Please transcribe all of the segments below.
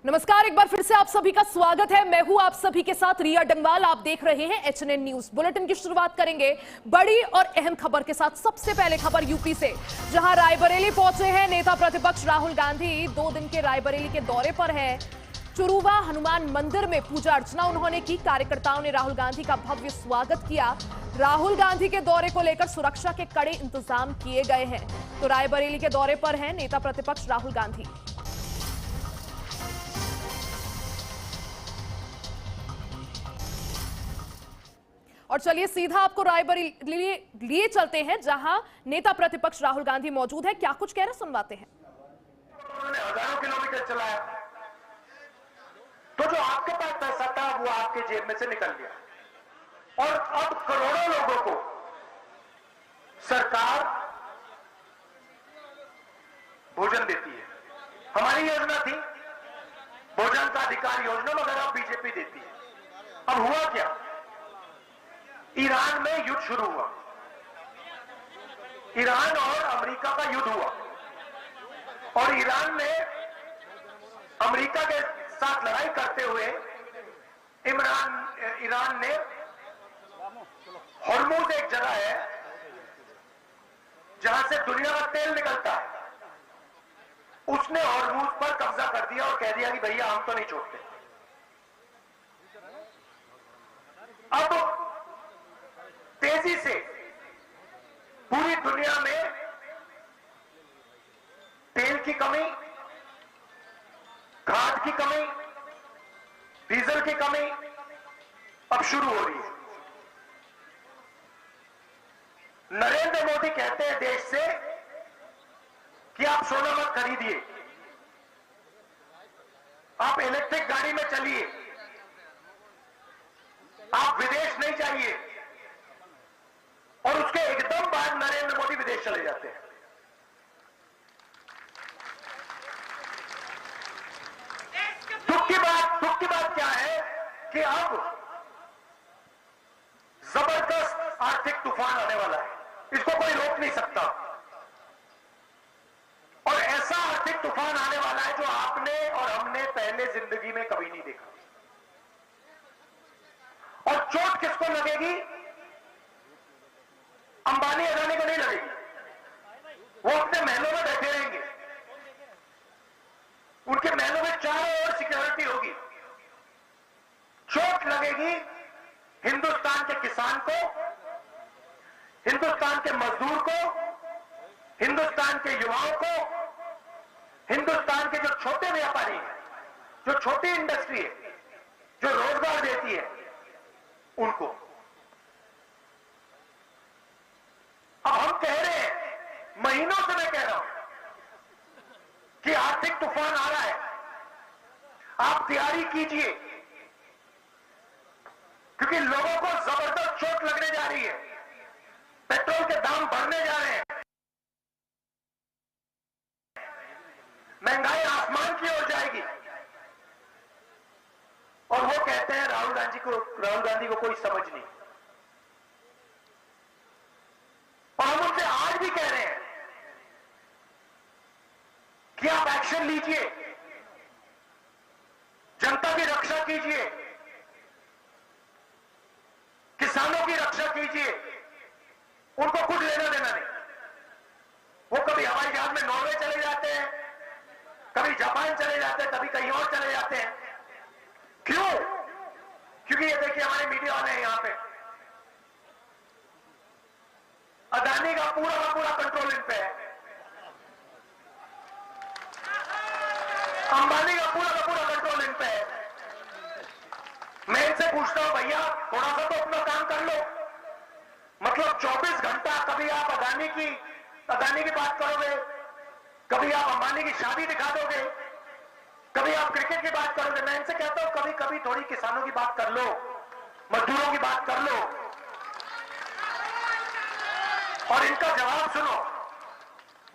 नमस्कार, एक बार फिर से आप सभी का स्वागत है। मैं हूं आप सभी के साथ रिया डंगवाल। आप देख रहे हैं एचएनएन न्यूज। बुलेटिन की शुरुआत करेंगे बड़ी और अहम खबर के साथ। सबसे पहले खबर यूपी से, जहां रायबरेली पहुंचे हैं नेता प्रतिपक्ष राहुल गांधी। 2 दिन के रायबरेली के दौरे पर है। चुरूवा हनुमान मंदिर में पूजा अर्चना उन्होंने की। कार्यकर्ताओं ने राहुल गांधी का भव्य स्वागत किया। राहुल गांधी के दौरे को लेकर सुरक्षा के कड़े इंतजाम किए गए हैं। तो रायबरेली के दौरे पर है नेता प्रतिपक्ष राहुल गांधी। और चलिए सीधा आपको रायबरेली लिए चलते हैं, जहां नेता प्रतिपक्ष राहुल गांधी मौजूद है। क्या कुछ कह रहे सुनवाते हैं। उन्होंने हजारों किलोमीटर चलाया, तो जो आपके पास पैसा था वो आपके जेब में से निकल गया और अब करोड़ों लोगों को सरकार भोजन देती है। हमारी योजना थी भोजन का अधिकार योजना, मगर अब बीजेपी देती है। अब हुआ क्या, ईरान में युद्ध शुरू हुआ। ईरान और अमेरिका का युद्ध हुआ और ईरान ने अमेरिका के साथ लड़ाई करते हुए ईरान ने हॉर्मुज एक जगह है जहां से दुनिया का तेल निकलता है, उसने हॉर्मुज पर कब्जा कर दिया और कह दिया कि भैया हम तो नहीं छोड़ते। अब तेजी से पूरी दुनिया में तेल की कमी, खाद की कमी, डीजल की कमी अब शुरू हो रही है। नरेंद्र मोदी कहते हैं देश से कि आप सोना मत खरीदिए, आप इलेक्ट्रिक गाड़ी में चलिए, आप विदेश नहीं जाइए। और उसके एकदम बाद नरेंद्र मोदी विदेश चले जाते हैं। दुख की बात क्या है कि अब जबरदस्त आर्थिक तूफान आने वाला है, इसको कोई रोक नहीं सकता। और ऐसा आर्थिक तूफान आने वाला है जो आपने और हमने पहले जिंदगी में कभी नहीं देखा। और चोट किसको लगेगी? अंबानी अदानी को नहीं लगेगी, वो अपने महलों में बैठे रहेंगे, उनके महलों में चारों ओर सिक्योरिटी होगी। चोट लगेगी हिंदुस्तान के किसान को, हिंदुस्तान के मजदूर को, हिंदुस्तान के युवाओं को, हिंदुस्तान के जो छोटे व्यापारी हैं, जो छोटी इंडस्ट्री है, जो रोजगार देती है, उनको। अब हम कह रहे हैं, महीनों से मैं कह रहा हूं कि आर्थिक तूफान आ रहा है, आप तैयारी कीजिए, क्योंकि लोगों को जबरदस्त चोट लगने जा रही है। पेट्रोल के दाम बढ़ने जा रहे हैं, महंगाई आसमान की ओर जाएगी। और वो कहते हैं राहुल गांधी को कोई समझ नहीं। और हम उनसे आज भी कह रहे हैं कि आप एक्शन लीजिए, जनता की रक्षा कीजिए, किसानों की रक्षा कीजिए। उनको कुछ लेना देना नहीं। वो कभी हवाई जहाज में नॉर्वे चले जाते हैं, कभी जापान चले जाते हैं, कभी कहीं और चले जाते हैं। क्यों? क्योंकि ये देखिए हमारे मीडिया वाले हैं यहां पे, अदानी का पूरा कंट्रोल इन पे है, अंबानी का पूरा कंट्रोल इन पे है। मैं इनसे पूछता हूं, भैया थोड़ा सा तो अपना काम कर लो। मतलब 24 घंटा कभी आप अदानी की बात करोगे, कभी आप अंबानी की शादी दिखा दोगे, कभी आप क्रिकेट की बात करोगे। मैं इनसे कहता हूं कभी कभी थोड़ी किसानों की बात कर लो, मजदूरों की बात कर लो। और इनका जवाब सुनो,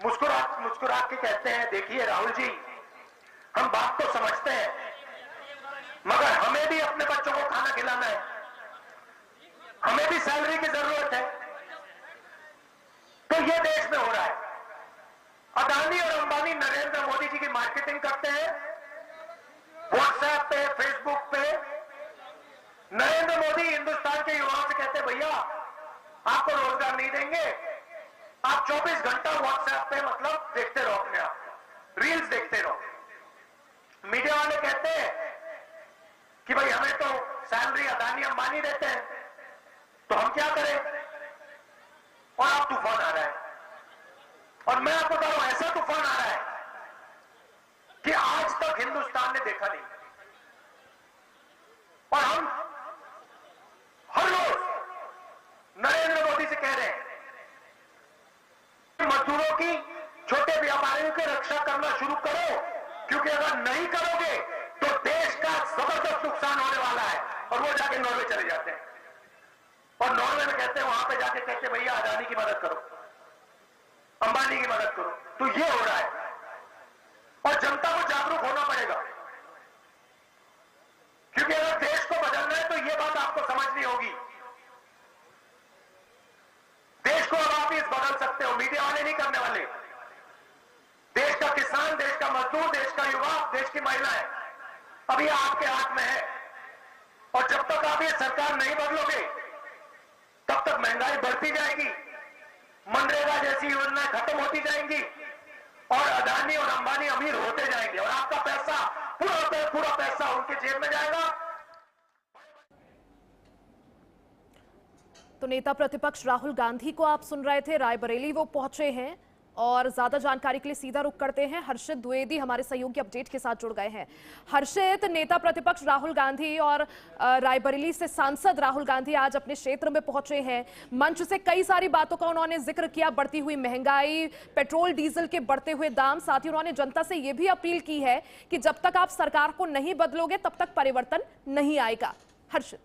मुस्कुरा के कहते हैं, देखिए राहुल जी, हम बात तो समझते हैं, मगर हमें भी अपने बच्चों को खाना खिलाना है, हमें भी सैलरी की जरूरत है। तो ये देश में हो रहा है। अदानी और अंबानी नरेंद्र मोदी जी की मार्केटिंग करते हैं व्हाट्सएप पे, फेसबुक पे नरेंद्र मोदी हिंदुस्तान के युवाओं से कहते भैया आपको रोजगार नहीं देंगे, आप 24 घंटा व्हाट्सएप पे मतलब देखते रहो, अपने आप रील्स देखते रहो। मीडिया वाले कहते हैं कि भाई हमें तो सैलरी अदानी अंबानी देते हैं, तो हम क्या करें? और अब तूफान आ रहा है, और मैं आपको बता रहा हूं ऐसा तूफान आ रहा है कि आज तक हिंदुस्तान ने देखा नहीं। और हम हर रोज नरेंद्र मोदी से कह रहे हैं मजदूरों की, छोटे व्यापारियों की रक्षा करना शुरू करो, क्योंकि अगर नहीं करोगे तो देश का जबरदस्त नुकसान होने वाला है। और वो जाके नॉर्वे चले जाते हैं और नॉर्वे में कहते हैं, वहां पे जाके कहते हैं भैया अदानी की मदद करो, अंबानी की मदद करो। तो ये हो रहा है और जनता को जागरूक होना पड़ेगा, क्योंकि अगर देश को बदलना है तो ये बात आपको समझनी होगी। देश को अब आप इस बदल सकते हो, मीडिया वाले नहीं करने वाले। देश का किसान, देश का मजदूर, देश का युवा, देश की महिलाएं, अब ये आपके हाथ में है। और जब तक आप ये सरकार नहीं बदलोगे तब तक महंगाई बढ़ती जाएगी, मनरेगा जैसी योजनाएं खत्म होती जाएंगी और अदानी और अंबानी अमीर होते जाएंगे और आपका पैसा पूरा पैसा उनके जेब में जाएगा। तो नेता प्रतिपक्ष राहुल गांधी को आप सुन रहे थे, रायबरेली वो पहुंचे हैं और ज्यादा जानकारी के लिए सीधा रुख करते हैं। हर्षित द्विवेदी हमारे सहयोगी अपडेट के साथ जुड़ गए हैं। हर्षित, नेता प्रतिपक्ष राहुल गांधी और रायबरेली से सांसद राहुल गांधी आज अपने क्षेत्र में पहुंचे हैं। मंच से कई सारी बातों का उन्होंने जिक्र किया, बढ़ती हुई महंगाई, पेट्रोल डीजल के बढ़ते हुए दाम, साथ ही उन्होंने जनता से यह भी अपील की है कि जब तक आप सरकार को नहीं बदलोगे तब तक परिवर्तन नहीं आएगा। हर्षित,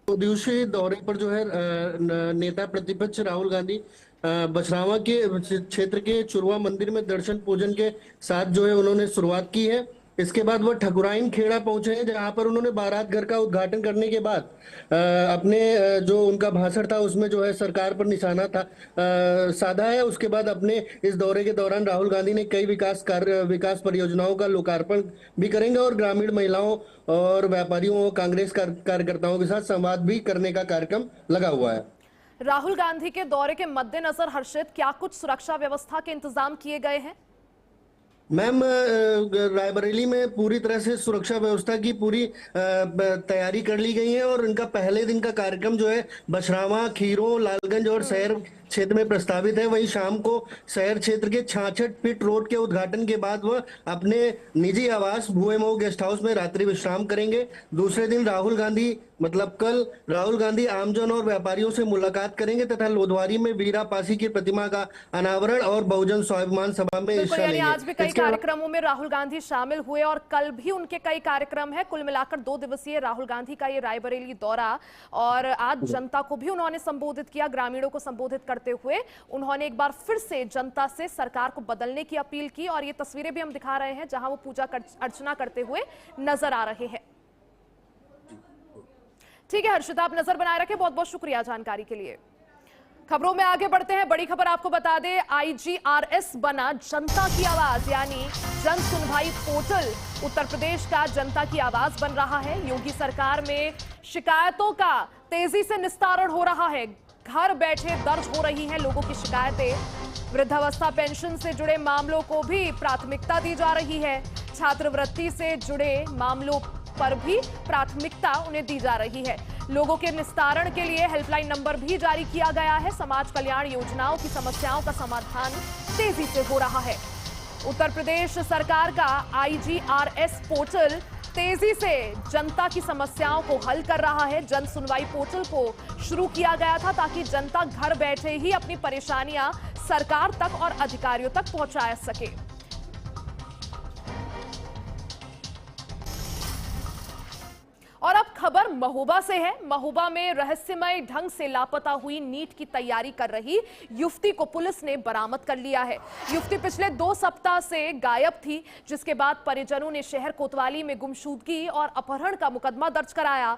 दिवसीय दौरे पर जो है नेता प्रतिपक्ष राहुल गांधी बछरावा के क्षेत्र के चुरवा मंदिर में दर्शन पूजन के साथ जो है उन्होंने शुरुआत की है। इसके बाद वो ठकुराइन खेड़ा पहुंचे हैं, जहां पर उन्होंने बारात घर का उद्घाटन करने के बाद अपने जो उनका भाषण था उसमें जो है सरकार पर निशाना था साधा है। उसके बाद अपने इस दौरे के दौरान राहुल गांधी ने कई विकास परियोजनाओं का लोकार्पण भी करेंगे और ग्रामीण महिलाओं और व्यापारियों और कांग्रेस कार्यकर्ताओं के साथ संवाद भी करने का कार्यक्रम लगा हुआ है। राहुल गांधी के दौरे के मद्देनजर हर्षित, क्या कुछ सुरक्षा व्यवस्था के इंतजाम किए गए हैं? मैम, रायबरेली में पूरी तरह से सुरक्षा व्यवस्था की पूरी तैयारी कर ली गई है और इनका पहले दिन का कार्यक्रम जो है बछरावा, खीरों, लालगंज और शहर क्षेत्र में प्रस्तावित है। वहीं शाम को शहर क्षेत्र के 66 फीट रोड के उद्घाटन के बाद वह अपने निजी आवास भुएमो गेस्ट हाउस में रात्रि विश्राम करेंगे। दूसरे दिन कल राहुल गांधी आमजन और व्यापारियों से मुलाकात करेंगे तथा लोधवारी में वीरा पासी की प्रतिमा का अनावरण और बहुजन स्वाभिमान सभा में हिस्सा लेंगे। आज भी कई कार्यक्रमों में राहुल गांधी शामिल हुए और कल भी उनके कई कार्यक्रम है। कुल मिलाकर 2 दिवसीय राहुल गांधी का ये रायबरेली दौरा, और आज जनता को भी उन्होंने संबोधित किया। ग्रामीणों को संबोधित करते हुए उन्होंने एक बार फिर से जनता से सरकार को बदलने की अपील की और ये तस्वीरें भी हम दिखा रहे हैं जहां वो पूजा अर्चना करते हुए नजर आ रहे हैं। ठीक है हर्षित, आप नजर बनाए रखें, बहुत बहुत शुक्रिया जानकारी के लिए। खबरों में आगे बढ़ते हैं। बड़ी खबर आपको बता दें, IGRS बना जनता की आवाज, यानी जन सुनवाई पोर्टल उत्तर प्रदेश का जनता की आवाज बन रहा है। योगी सरकार में शिकायतों का तेजी से निस्तारण हो रहा है। घर बैठे दर्ज हो रही हैं लोगों की शिकायतें। वृद्धावस्था पेंशन से जुड़े मामलों को भी प्राथमिकता दी जा रही है। छात्रवृत्ति से जुड़े मामलों पर भी प्राथमिकता उन्हें दी जा रही है। लोगों के निस्तारण के लिए हेल्पलाइन नंबर भी जारी किया गया है। समाज कल्याण योजनाओं की समस्याओं का समाधान तेजी से हो रहा है। उत्तर प्रदेश सरकार का IGRS पोर्टल तेजी से जनता की समस्याओं को हल कर रहा है। जन सुनवाई पोर्टल को शुरू किया गया था ताकि जनता घर बैठे ही अपनी परेशानियां सरकार तक और अधिकारियों तक पहुंचा सके। और अब खबर महोबा से है। महोबा में रहस्यमय ढंग से लापता हुई नीट की तैयारी कर रही युवती को पुलिस ने बरामद कर लिया है। युवती पिछले 2 सप्ताह से गायब थी, जिसके बाद परिजनों ने शहर कोतवाली में गुमशुदगी और अपहरण का मुकदमा दर्ज कराया।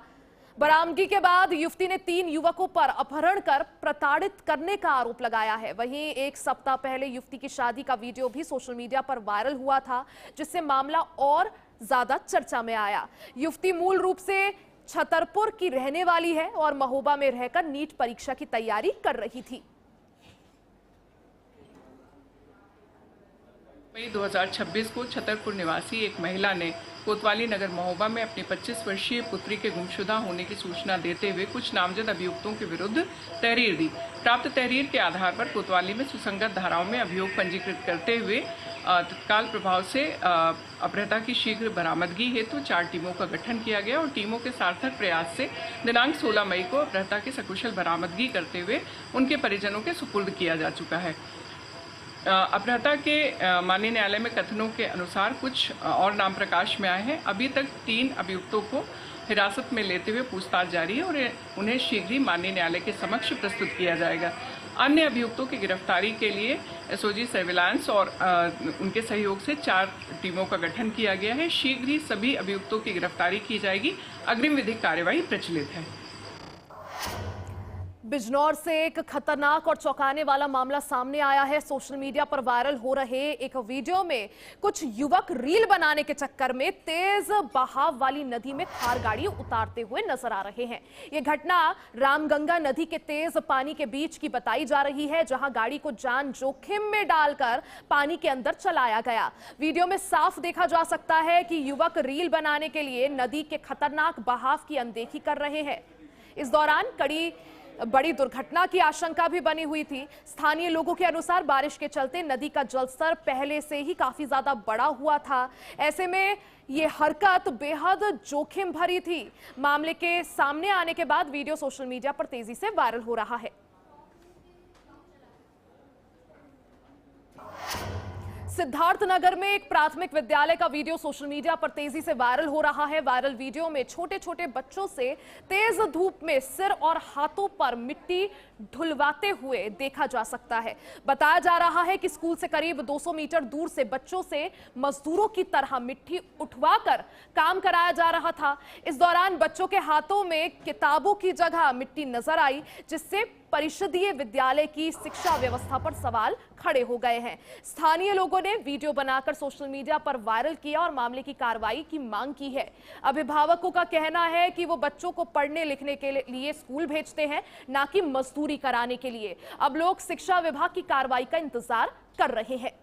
बरामदगी के बाद युवती ने 3 युवकों पर अपहरण कर प्रताड़ित करने का आरोप लगाया है। वहीं एक सप्ताह पहले युवती की शादी का वीडियो भी सोशल मीडिया पर वायरल हुआ था, जिससे मामला और ज्यादा चर्चा में आया। युवती मूल रूप से छतरपुर की रहने वाली है और महोबा में रहकर नीट परीक्षा की तैयारी कर रही थी। मई 2026 को छतरपुर निवासी एक महिला ने कोतवाली नगर महोबा में अपनी 25 वर्षीय पुत्री के गुमशुदा होने की सूचना देते हुए कुछ नामजद अभियुक्तों के विरुद्ध तहरीर दी। प्राप्त तहरीर के आधार पर कोतवाली में सुसंगत धाराओं में अभियोग पंजीकृत करते हुए तत्काल प्रभाव से अपहृता की शीघ्र बरामदगी हेतु 4 टीमों का गठन किया गया और टीमों के सार्थक प्रयास से दिनांक 16 मई को अपहृता की सकुशल बरामदगी करते हुए उनके परिजनों के सुपुर्द किया जा चुका है। अपहृता के माननीय न्यायालय में कथनों के अनुसार कुछ और नाम प्रकाश में आए हैं। अभी तक 3 अभियुक्तों को हिरासत में लेते हुए पूछताछ जारी है और उन्हें शीघ्र ही माननीय न्यायालय के समक्ष प्रस्तुत किया जाएगा। अन्य अभियुक्तों की गिरफ्तारी के लिए एसओजी सर्विलांस और उनके सहयोग से 4 टीमों का गठन किया गया है। शीघ्र ही सभी अभियुक्तों की गिरफ्तारी की जाएगी। अग्रिम विधिक कार्यवाही प्रचलित है। बिजनौर से एक खतरनाक और चौंकाने वाला मामला सामने आया है। सोशल मीडिया पर वायरल हो रहे एक वीडियो में कुछ युवक रील बनाने के चक्कर में तेज बहाव वाली नदी में थार गाड़ी उतारते हुए नजर आ रहे हैं। यह घटना रामगंगा नदी के तेज पानी के बीच की बताई जा रही है, जहां गाड़ी को जान जोखिम में डालकर पानी के अंदर चलाया गया। वीडियो में साफ देखा जा सकता है कि युवक रील बनाने के लिए नदी के खतरनाक बहाव की अनदेखी कर रहे हैं। इस दौरान बड़ी दुर्घटना की आशंका भी बनी हुई थी। स्थानीय लोगों के अनुसार बारिश के चलते नदी का जलस्तर पहले से ही काफी ज्यादा बढ़ा हुआ था। ऐसे में ये हरकत बेहद जोखिम भरी थी। मामले के सामने आने के बाद वीडियो सोशल मीडिया पर तेजी से वायरल हो रहा है। सिद्धार्थनगर में एक प्राथमिक विद्यालय का वीडियो सोशल मीडिया पर तेजी से वायरल हो रहा है। वायरल वीडियो में छोटे छोटे बच्चों से तेज धूप में सिर और हाथों पर मिट्टी ढुलवाते हुए देखा जा सकता है। बताया जा रहा है कि स्कूल से करीब 200 मीटर दूर से बच्चों से मजदूरों की तरह मिट्टी उठवाकर काम कराया जा रहा था। इस दौरान बच्चों के हाथों में किताबों की जगह मिट्टी नजर आई, जिससे परिषदीय विद्यालय की शिक्षा व्यवस्था पर सवाल खड़े हो गए हैं। स्थानीय लोगों ने वीडियो बनाकर सोशल मीडिया पर वायरल किया और मामले की कार्रवाई की मांग की है। अभिभावकों का कहना है कि वो बच्चों को पढ़ने लिखने के लिए स्कूल भेजते हैं, ना कि मजदूरी कराने के लिए। अब लोग शिक्षा विभाग की कार्रवाई का इंतजार कर रहे हैं।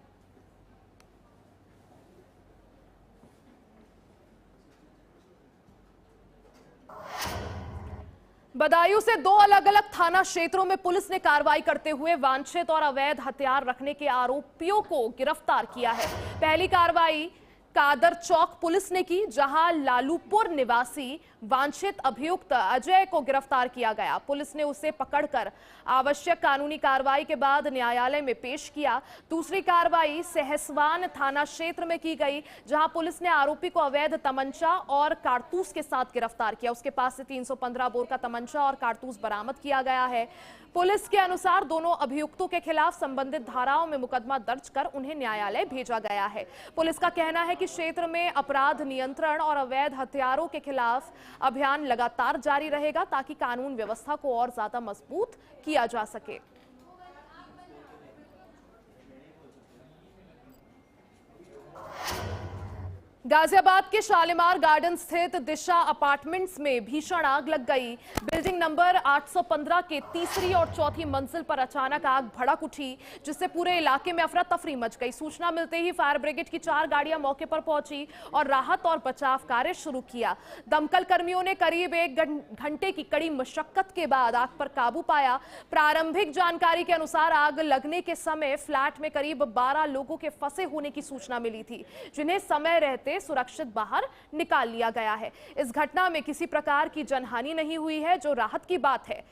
बदायूं से 2 अलग अलग थाना क्षेत्रों में पुलिस ने कार्रवाई करते हुए वांछित और अवैध हथियार रखने के आरोपियों को गिरफ्तार किया है। पहली कार्रवाई कादर चौक पुलिस ने की, जहां लालूपुर निवासी वांछित अभियुक्त अजय को गिरफ्तार किया गया। पुलिस ने उसे पकड़कर आवश्यक कानूनी कार्रवाई के बाद न्यायालय में पेश किया। दूसरी कार्रवाई सहसवान थाना क्षेत्र में की गई, जहां पुलिस ने आरोपी को अवैध तमंचा और कारतूस के साथ गिरफ्तार किया। उसके पास से 315 बोर का तमंचा और कारतूस बरामद किया गया है। पुलिस के अनुसार दोनों अभियुक्तों के खिलाफ संबंधित धाराओं में मुकदमा दर्ज कर उन्हें न्यायालय भेजा गया है। पुलिस का कहना है कि क्षेत्र में अपराध नियंत्रण और अवैध हथियारों के खिलाफ अभियान लगातार जारी रहेगा, ताकि कानून व्यवस्था को और ज्यादा मजबूत किया जा सके। गाजियाबाद के शालीमार गार्डन स्थित दिशा अपार्टमेंट्स में भीषण आग लग गई। बिल्डिंग नंबर 815 के तीसरी और चौथी मंजिल पर अचानक आग भड़क उठी, जिससे पूरे इलाके में अफरा तफरी मच गई। सूचना मिलते ही फायर ब्रिगेड की 4 गाड़ियां मौके पर पहुंची और राहत और बचाव कार्य शुरू किया। दमकल कर्मियों ने करीब 1 घंटे की कड़ी मशक्कत के बाद आग पर काबू पाया। प्रारंभिक जानकारी के अनुसार आग लगने के समय फ्लैट में करीब 12 लोगों के फंसे होने की सूचना मिली थी, जिन्हें समय रहते सुरक्षित बाहर निकाल लिया गया है। इस घटना में किसी प्रकार की जनहानि नहीं हुई है, जो राहत की बात है।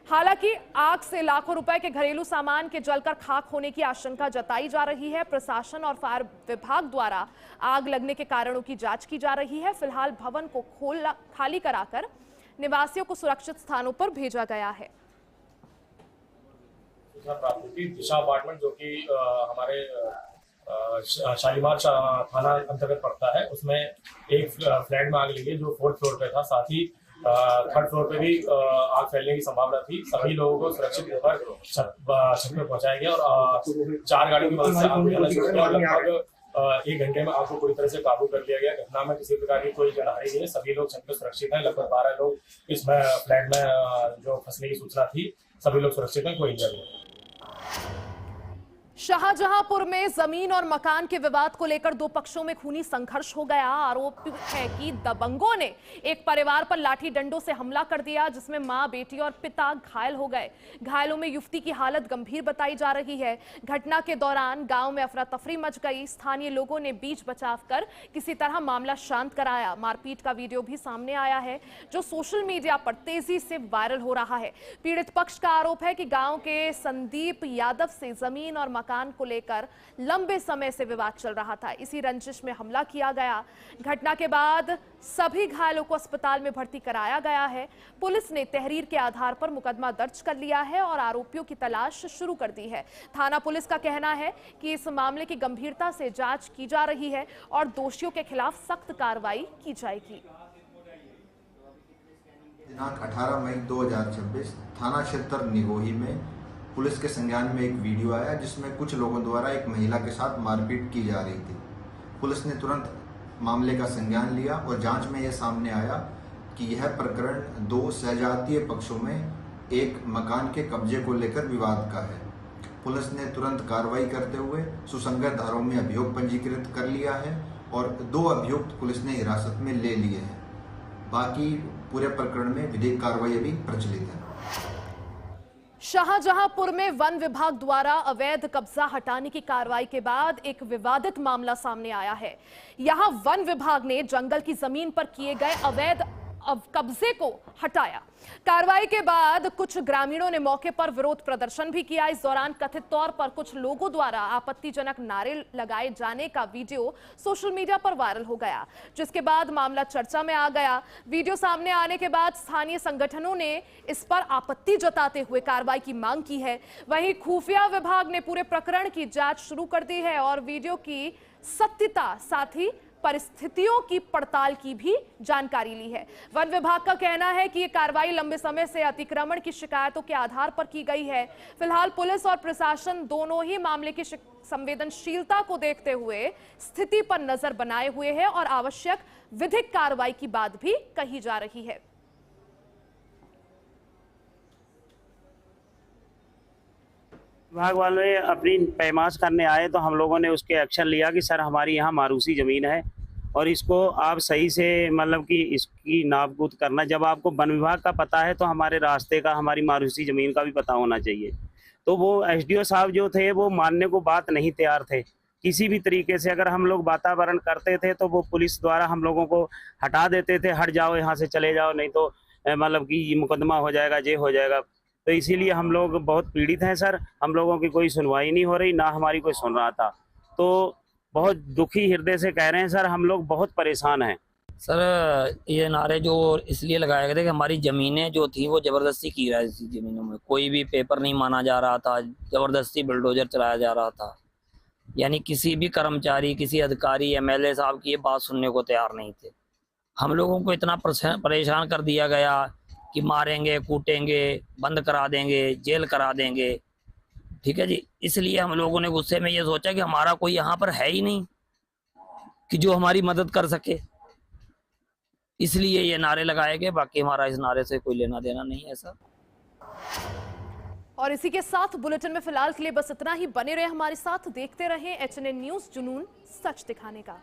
हालांकि आग से लाखों रुपए के घरेलू सामान के जलकर खाक होने की आशंका जताई जा रही है। प्रशासन और फायर विभाग द्वारा आग लगने के कारणों की जांच की जा रही है। फिलहाल भवन को खाली कराकर निवासियों को सुरक्षित स्थानों पर भेजा गया है। दिशा अपार्टमेंट जो कि हमारे शालीमार थाना अंतर्गत पड़ता है, उसमें एक फ्लैट में आग लगी जो 4th फ्लोर पे था। साथ ही थर्ड फ्लोर पे भी आग फैलने की संभावना थी। सभी लोगों को सुरक्षित होकर छत पे पहुंचाया गया और 4 गाड़ियों की मदद से आग बुझाना शुरू किया। लगभग 1 घंटे में आग को पूरी तरह से काबू कर लिया गया। घटना में किसी प्रकार की कोई जनहानि नहीं है। सभी लोग छत पे सुरक्षित हैं। लगभग 12 लोग इस फ्लैट में जो फंसने की सूचना थी, सभी लोग सुरक्षित हैं, कोई इंजर्ड नहीं। शाहजहांपुर में जमीन और मकान के विवाद को लेकर 2 पक्षों में खूनी संघर्ष हो गया। आरोप है कि दबंगों ने एक परिवार पर लाठी डंडों से हमला कर दिया, जिसमें मां, बेटी और पिता घायल हो गए। घायलों में युवती की हालत गंभीर बताई जा रही है। घटना के दौरान गांव में अफरा तफरी मच गई। स्थानीय लोगों ने बीच बचाव कर किसी तरह मामला शांत कराया। मारपीट का वीडियो भी सामने आया है, जो सोशल मीडिया पर तेजी से वायरल हो रहा है। पीड़ित पक्ष का आरोप है कि गांव के संदीप यादव से जमीन और मकान को लेकर लंबे समय से विवाद चल रहा था। इसी रंजिश में हमला किया गया। घटना के बाद सभी घायलों को अस्पताल में भर्ती कराया गया है। पुलिस ने तहरीर के आधार पर मुकदमा दर्ज कर लिया है और आरोपियों की तलाश शुरू कर दी है। थाना पुलिस का कहना है कि इस मामले की गंभीरता से जांच की जा रही है और दोषियों के खिलाफ सख्त कार्रवाई की जाएगी। दिनांक 18 मई 2026 थाना क्षेत्र निगोही में पुलिस के संज्ञान में एक वीडियो आया, जिसमें कुछ लोगों द्वारा एक महिला के साथ मारपीट की जा रही थी। पुलिस ने तुरंत मामले का संज्ञान लिया और जांच में यह सामने आया कि यह प्रकरण 2 सहजातीय पक्षों में एक मकान के कब्जे को लेकर विवाद का है। पुलिस ने तुरंत कार्रवाई करते हुए सुसंगत धाराओं में अभियोग पंजीकृत कर लिया है और 2 अभियुक्त पुलिस ने हिरासत में ले लिए हैं। बाकी पूरे प्रकरण में विधिक कार्रवाई अभी प्रचलित है। शाहजहांपुर में वन विभाग द्वारा अवैध कब्जा हटाने की कार्रवाई के बाद एक विवादित मामला सामने आया है। यहां वन विभाग ने जंगल की जमीन पर किए गए अवैध कब्जे को हटाया। कार्रवाई के बाद कुछ ग्रामीणों ने मौके पर विरोध प्रदर्शन भी किया। इस दौरान कथित तौर पर कुछ लोगों द्वारा आपत्तिजनक नारे लगाए जाने का वीडियो सोशल मीडिया पर वायरल हो गया, जिसके बाद मामला चर्चा में आ गया। वीडियो सामने आने के बाद स्थानीय संगठनों ने इस पर आपत्ति जताते हुए कार्रवाई की मांग की है। वहीं खुफिया विभाग ने पूरे प्रकरण की जांच शुरू कर दी है और वीडियो की सत्यता साथ ही परिस्थितियों की पड़ताल की भी जानकारी ली है। वन विभाग का कहना है कि यह कार्रवाई लंबे समय से अतिक्रमण की शिकायतों के आधार पर की गई है। फिलहाल पुलिस और प्रशासन दोनों ही मामले की संवेदनशीलता को देखते हुए स्थिति पर नजर बनाए हुए हैं और आवश्यक विधिक कार्रवाई की बात भी कही जा रही है। विभाग वाले अपनी पैमाश करने आए तो हम लोगों ने उसके एक्शन लिया कि सर हमारी यहाँ मारूसी ज़मीन है और इसको आप सही से मतलब कि इसकी नापकूद करना। जब आपको वन विभाग का पता है तो हमारे रास्ते का, हमारी मारूसी ज़मीन का भी पता होना चाहिए। तो वो एसडीओ साहब जो थे वो मानने को बात नहीं तैयार थे किसी भी तरीके से। अगर हम लोग वातावरण करते थे तो वो पुलिस द्वारा हम लोगों को हटा देते थे, हट जाओ यहाँ से चले जाओ, नहीं तो मतलब कि मुकदमा हो जाएगा, ये हो जाएगा। तो इसीलिए हम लोग बहुत पीड़ित हैं सर। हम लोगों की कोई सुनवाई नहीं हो रही, ना हमारी कोई सुन रहा था। तो बहुत दुखी हृदय से कह रहे हैं सर, हम लोग बहुत परेशान हैं। सर ये नारे जो इसलिए लगाए गए थे कि हमारी ज़मीनें जो थी वो ज़बरदस्ती की रहा है। इस ज़मीनों में कोई भी पेपर नहीं माना जा रहा था, ज़बरदस्ती बुलडोजर चलाया जा रहा था। यानी किसी भी कर्मचारी, किसी अधिकारी, एमएलए साहब की ये बात सुनने को तैयार नहीं थे। हम लोगों को इतना परेशान कर दिया गया कि मारेंगे, कूटेंगे, बंद करा देंगे, जेल करा देंगे। ठीक है जी। इसलिए हम लोगों ने गुस्से में ये सोचा कि हमारा कोई यहाँ पर है ही नहीं कि जो हमारी मदद कर सके, इसलिए ये नारे लगाए गए। बाकी हमारा इस नारे से कोई लेना देना नहीं है सर। और इसी के साथ बुलेटिन में फिलहाल के लिए बस इतना ही। बने रहे हमारे साथ, देखते रहें HNN न्यूज़, जुनून सच दिखाने का।